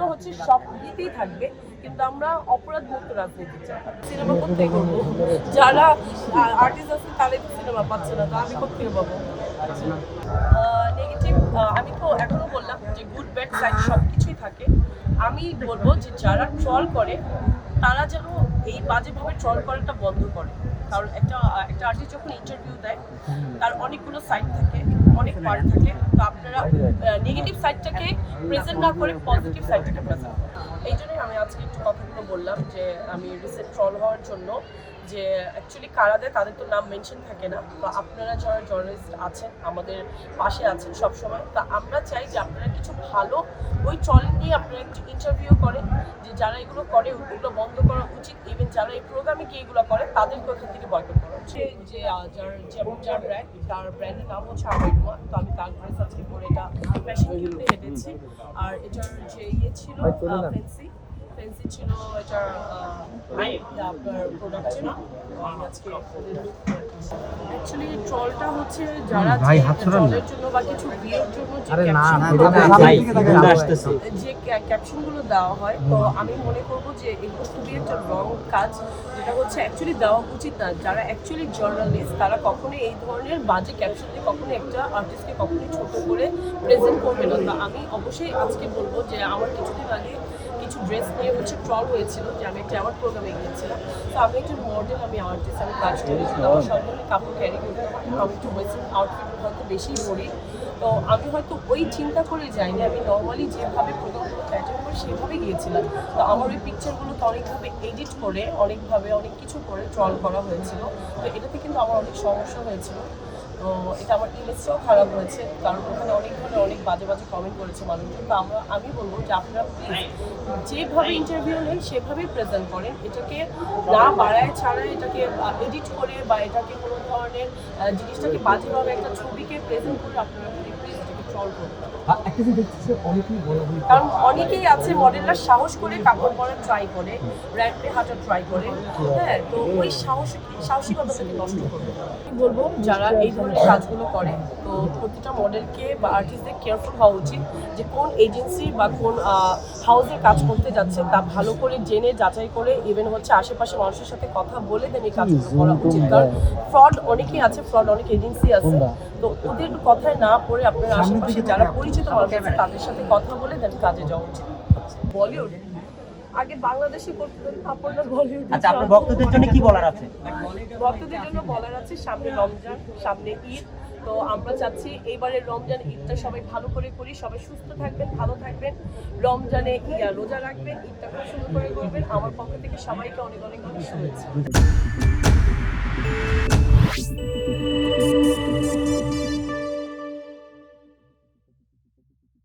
তো হচ্ছে সব দিকেই থাকবে, কিন্তু আমরা অপরাধ মুক্ত রাজনীতি চাই। সিনেমা কোথায় করবো? যারা আর্টিস্ট আছে তারাই তো সিনেমা পাচ্ছে না, তো আমি কোথায় পাবো? নেগেটিভ আমি তো এখনো বললাম যে গুড ব্যাড সাইড সব কিছুই থাকে। আমি বলবো যে যারা ট্রল করে তারা যেন এই বাজেভাবে ট্রল করাটা বন্ধ করে। কারণ একটা আর্টিস্ট যখন ইন্টারভিউ দেয় তার অনেকগুলো সাইড থাকে, অনেক পার্ট থাকে। তো আপনারা নেগেটিভ সাইডটাকে প্রেজেন্ট না করে পজিটিভ সাইডটাকে প্রেজেন্ট করেন। এই জন্যই আমি আজকে একটু কথাগুলো বললাম যে আমি রিসেন্ট ট্রল হওয়ার জন্য যে অ্যাকচুয়ালি কারা দেয় তাদের তো নাম মেনশন থাকে না। তো আপনারা যারা জার্নালিস্ট আছেন আমাদের পাশে আছেন সবসময়, তা আমরা চাই যে আপনারা কিছু ভালো ওই ট্রল নিয়ে আপনারা একটু ইন্টারভিউ করেন, যে যারা এগুলো করে ওগুলো বন্ধ করা উচিত। ইভেন যারা এই প্রোগ্রামে গিয়ে এগুলো করে তাদেরকে ওখান থেকে বয়কট করা উচিত। যে যার ব্র্যান্ড, তার ব্র্যান্ডের নাম হচ্ছে আবেগমা। তো আমি তার ড্রেস আজকে পরে এটা ফ্যাশন কিনতে হেঁটেছি। আর এটার যে ছিল ফ্যান্সি ছিল, এটার আপনার প্রোডাক্ট ছিল। আজকে অ্যাকচুয়ালি ট্রলটা হচ্ছে যারা ট্রলের জন্য বা কিছু বিয়ের জন্য যে ক্যাপশনগুলো দেওয়া হয়, তো আমি মনে করবো যে এগুলো খুবই একটা রং কাজ, যেটা হচ্ছে অ্যাকচুয়ালি দেওয়া উচিত না। যারা অ্যাকচুয়ালি জার্নালিস্ট তারা কখনোই এই ধরনের বাজে ক্যাপশন দিয়ে কখনোই একটা আর্টিস্টকে কখনোই ছোট করে প্রেজেন্ট করবে না। তো আমি অবশ্যই আজকে বলবো যে আমার কিছুদিন আগে কিছু ড্রেস নিয়ে হচ্ছে ট্রল হয়েছিল যে আমি একটা অ্যাওয়ার্ড প্রোগ্রামে গিয়েছিলাম। তো আমি একজন মডেল, আমি আর্টিস্ট, আমি কাজ করি, আমার সব ধরনের কাপড় ক্যারি করতে আমি একটু ওয়েস্টার্ন আউটফিট হয়তো বেশিই পরি। তো আমি হয়তো ওই চিন্তা করে যাইনি, আমি নর্মালি যেভাবে প্রোগ্রামগুলো প্যাটার্ন করি সেভাবে গিয়েছিলাম। তো আমার ওই পিকচারগুলোকে অনেকভাবে এডিট করে অনেক কিছু করে ট্রল করা হয়েছিল। তো এটাতে কিন্তু আমার অনেক সমস্যা হয়েছিল। তো এটা আমার ইমেজটাও খারাপ হয়েছে, কারণ ওখানে অনেক ধরনের অনেক বাজে কমেন্ট করেছে মানুষজন। তো আমি বলবো যে আপনারা প্লিজ যেভাবে ইন্টারভিউ নেন সেভাবেই প্রেজেন্ট করেন, এটাকে না বাড়ায় ছাড়াই এটাকে এডিট করে বা এটাকে কোনো ধরনের জিনিসটাকে বাজেভাবে একটা ছবিকে প্রেজেন্ট করে আপনারা প্লিজ এটাকে ট্রল করবেন। কারণ অনেকেই আছে মডেলরা সাহস করে কাপড় পরার ট্রাই করে, ব্র্যান্ডে হাঁটার ট্রাই করে, হ্যাঁ, তো ওই সাহসিকতাটাকে নষ্ট করবে। বলবো যারা এই ধরনের কাজগুলো করে, তো প্রতিটা মডেলকে বা আর্টিস্টদের কেয়ারফুল হওয়া উচিত যে কোন এজেন্সি বা কোন হাউসে কাজ করতে যাচ্ছে তা ভালো করে জেনে যাচাই করে, ইভেন হচ্ছে আশেপাশে মানুষের সাথে কথা বলে দেন এই কাজগুলো করা উচিত। কারণ ফ্রড অনেকেই আছে, ফ্রড অনেক এজেন্সি আছে, তো ওদের কথায় না পড়ে আপনার আশেপাশে যারা পরিচিত মানুষ আছে তাদের সাথে কথা বলে দেন কাজে যাওয়া উচিত। বলিউড আগে বাংলাদেশে করতে তারপর না বলিউড। আচ্ছা, আপনার ভক্তদের জন্য কি বলার আছে? ভক্তদের জন্য বলার আছে সামনে রমজান, সামনে ঈদ। তো আমরা চাচ্ছি এইবারের রমজান ঈদটা সবাই ভালো করে করি, সবাই সুস্থ থাকবেন, ভালো থাকবেন, রমজানে রোজা রাখবেন, ঈদটা খুব সুন্দর করে করবেন। আমার পক্ষ থেকে সবাইকে অনেক শুভেচ্ছা।